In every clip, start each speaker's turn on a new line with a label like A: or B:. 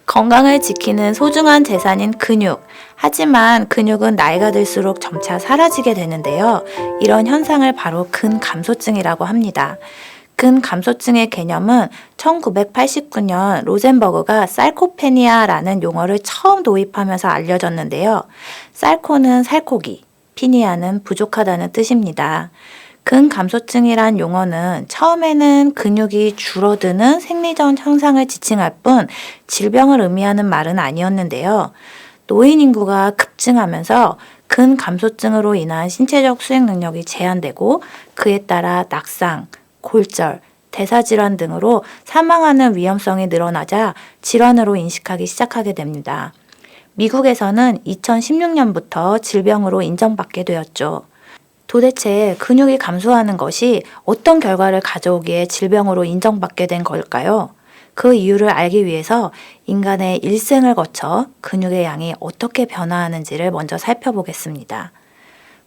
A: 건강을 지키는 소중한 재산인 근육. 하지만 근육은 나이가 들수록 점차 사라지게 되는데요. 이런 현상을 바로 근감소증이라고 합니다. 근감소증의 개념은 1989년 로젠버그가 살코페니아라는 용어를 처음 도입하면서 알려졌는데요. 살코는 살코기, 피니아는 부족하다는 뜻입니다. 근감소증이란 용어는 처음에는 근육이 줄어드는 생리적 현상을 지칭할 뿐 질병을 의미하는 말은 아니었는데요. 노인 인구가 급증하면서 근감소증으로 인한 신체적 수행 능력이 제한되고 그에 따라 낙상, 골절, 대사질환 등으로 사망하는 위험성이 늘어나자 질환으로 인식하기 시작하게 됩니다. 미국에서는 2016년부터 질병으로 인정받게 되었죠. 도대체 근육이 감소하는 것이 어떤 결과를 가져오기에 질병으로 인정받게 된 걸까요? 그 이유를 알기 위해서 인간의 일생을 거쳐 근육의 양이 어떻게 변화하는지를 먼저 살펴보겠습니다.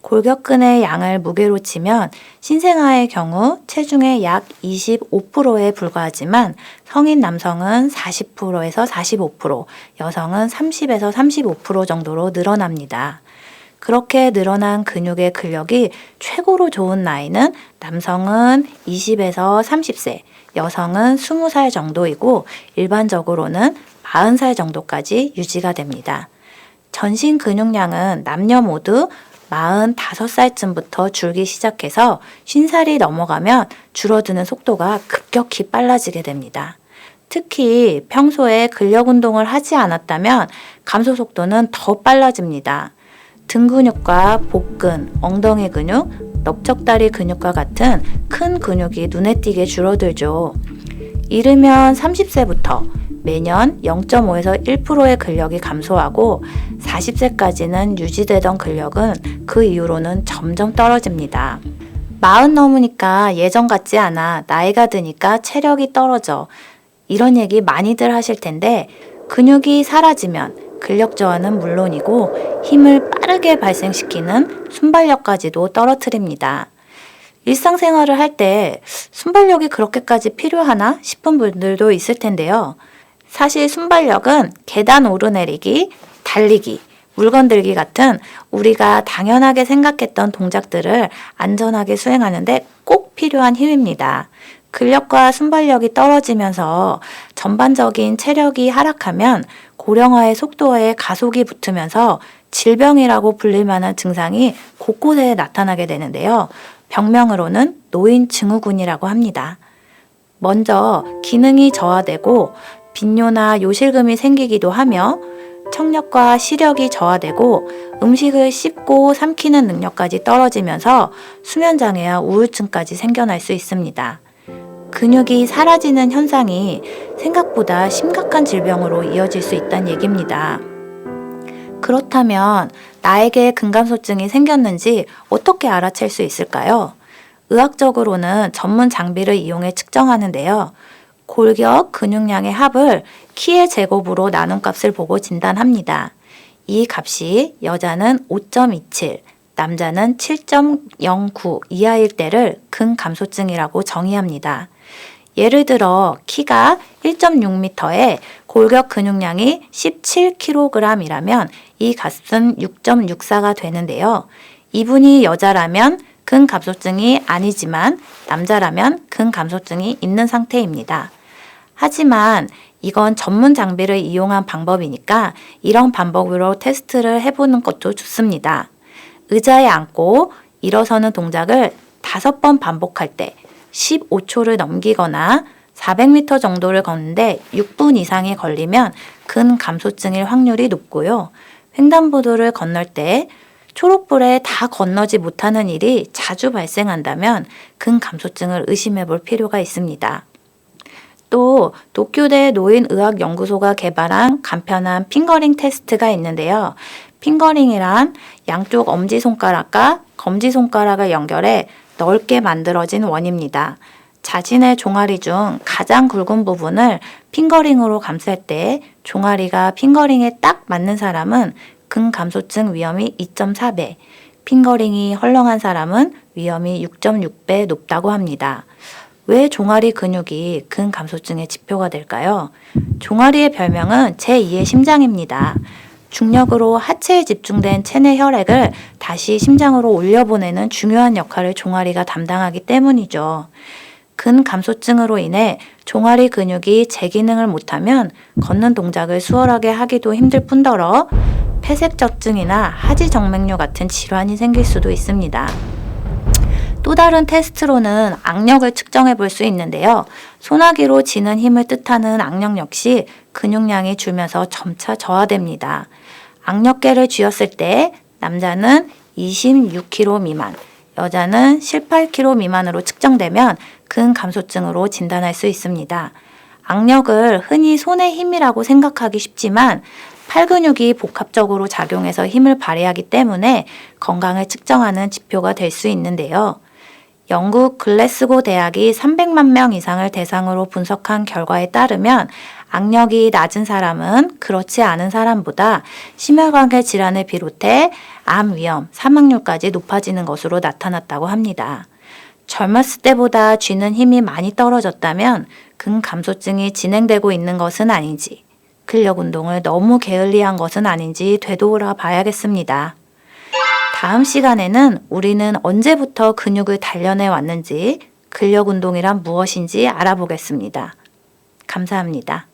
A: 골격근의 양을 무게로 치면 신생아의 경우 체중의 약 25%에 불과하지만 성인 남성은 40%에서 45%, 여성은 30에서 35% 정도로 늘어납니다. 그렇게 늘어난 근육의 근력이 최고로 좋은 나이는 남성은 20에서 30세, 여성은 20살 정도이고 일반적으로는 40살 정도까지 유지가 됩니다. 전신 근육량은 남녀 모두 45살쯤부터 줄기 시작해서 50살이 넘어가면 줄어드는 속도가 급격히 빨라지게 됩니다. 특히 평소에 근력 운동을 하지 않았다면 감소 속도는 더 빨라집니다. 등 근육과 복근, 엉덩이 근육, 넓적다리 근육과 같은 큰 근육이 눈에 띄게 줄어들죠. 이르면 30세부터 매년 0.5에서 1%의 근력이 감소하고 40세까지는 유지되던 근력은 그 이후로는 점점 떨어집니다. 40 넘으니까 예전 같지 않아, 나이가 드니까 체력이 떨어져. 이런 얘기 많이들 하실 텐데 근육이 사라지면 근력 저하는 물론이고 힘을 빠르게 발생시키는 순발력까지도 떨어뜨립니다. 일상생활을 할 때 순발력이 그렇게까지 필요하나 싶은 분들도 있을 텐데요. 사실 순발력은 계단 오르내리기, 달리기, 물건 들기 같은 우리가 당연하게 생각했던 동작들을 안전하게 수행하는데 꼭 필요한 힘입니다. 근력과 순발력이 떨어지면서 전반적인 체력이 하락하면 고령화의 속도에 가속이 붙으면서 질병이라고 불릴 만한 증상이 곳곳에 나타나게 되는데요. 병명으로는 노인 증후군이라고 합니다. 먼저 기능이 저하되고 빈뇨나 요실금이 생기기도 하며 청력과 시력이 저하되고 음식을 씹고 삼키는 능력까지 떨어지면서 수면장애와 우울증까지 생겨날 수 있습니다. 근육이 사라지는 현상이 생각보다 심각한 질병으로 이어질 수 있다는 얘기입니다. 그렇다면 나에게 근감소증이 생겼는지 어떻게 알아챌 수 있을까요? 의학적으로는 전문 장비를 이용해 측정하는데요. 골격 근육량의 합을 키의 제곱으로 나눈 값을 보고 진단합니다. 이 값이 여자는 5.27, 남자는 7.09 이하일 때를 근감소증이라고 정의합니다. 예를 들어 키가 1.6m에 골격 근육량이 17kg이라면 이 값은 6.64가 되는데요. 이분이 여자라면 근감소증이 아니지만 남자라면 근감소증이 있는 상태입니다. 하지만 이건 전문 장비를 이용한 방법이니까 이런 방법으로 테스트를 해보는 것도 좋습니다. 의자에 앉고 일어서는 동작을 5번 반복할 때 15초를 넘기거나 400m 정도를 걷는데 6분 이상이 걸리면 근감소증일 확률이 높고요. 횡단보도를 건널 때 초록불에 다 건너지 못하는 일이 자주 발생한다면 근감소증을 의심해 볼 필요가 있습니다. 또 도쿄대 노인의학연구소가 개발한 간편한 핑거링 테스트가 있는데요. 핑거링이란 양쪽 엄지손가락과 검지손가락을 연결해 넓게 만들어진 원입니다. 자신의 종아리 중 가장 굵은 부분을 핑거링으로 감쌀 때 종아리가 핑거링에 딱 맞는 사람은 근감소증 위험이 2.4배, 핑거링이 헐렁한 사람은 위험이 6.6배 높다고 합니다. 왜 종아리 근육이 근감소증의 지표가 될까요? 종아리의 별명은 제2의 심장입니다. 중력으로 하체에 집중된 체내 혈액을 다시 심장으로 올려보내는 중요한 역할을 종아리가 담당하기 때문이죠. 근감소증으로 인해 종아리 근육이 제 기능을 못하면 걷는 동작을 수월하게 하기도 힘들 뿐더러 폐색저증이나 하지정맥류 같은 질환이 생길 수도 있습니다. 또 다른 테스트로는 악력을 측정해 볼 수 있는데요. 소나기로 지는 힘을 뜻하는 악력 역시 근육량이 줄면서 점차 저하됩니다. 악력계를 쥐었을 때 남자는 26kg 미만, 여자는 18kg 미만으로 측정되면 근감소증으로 진단할 수 있습니다. 악력을 흔히 손의 힘이라고 생각하기 쉽지만 팔 근육이 복합적으로 작용해서 힘을 발휘하기 때문에 건강을 측정하는 지표가 될 수 있는데요. 영국 글래스고 대학이 300만 명 이상을 대상으로 분석한 결과에 따르면 악력이 낮은 사람은 그렇지 않은 사람보다 심혈관계 질환을 비롯해 암 위험, 사망률까지 높아지는 것으로 나타났다고 합니다. 젊었을 때보다 쥐는 힘이 많이 떨어졌다면 근감소증이 진행되고 있는 것은 아닌지, 근력 운동을 너무 게을리한 것은 아닌지 되돌아 봐야겠습니다. 다음 시간에는 우리는 언제부터 근육을 단련해 왔는지, 근력 운동이란 무엇인지 알아보겠습니다. 감사합니다.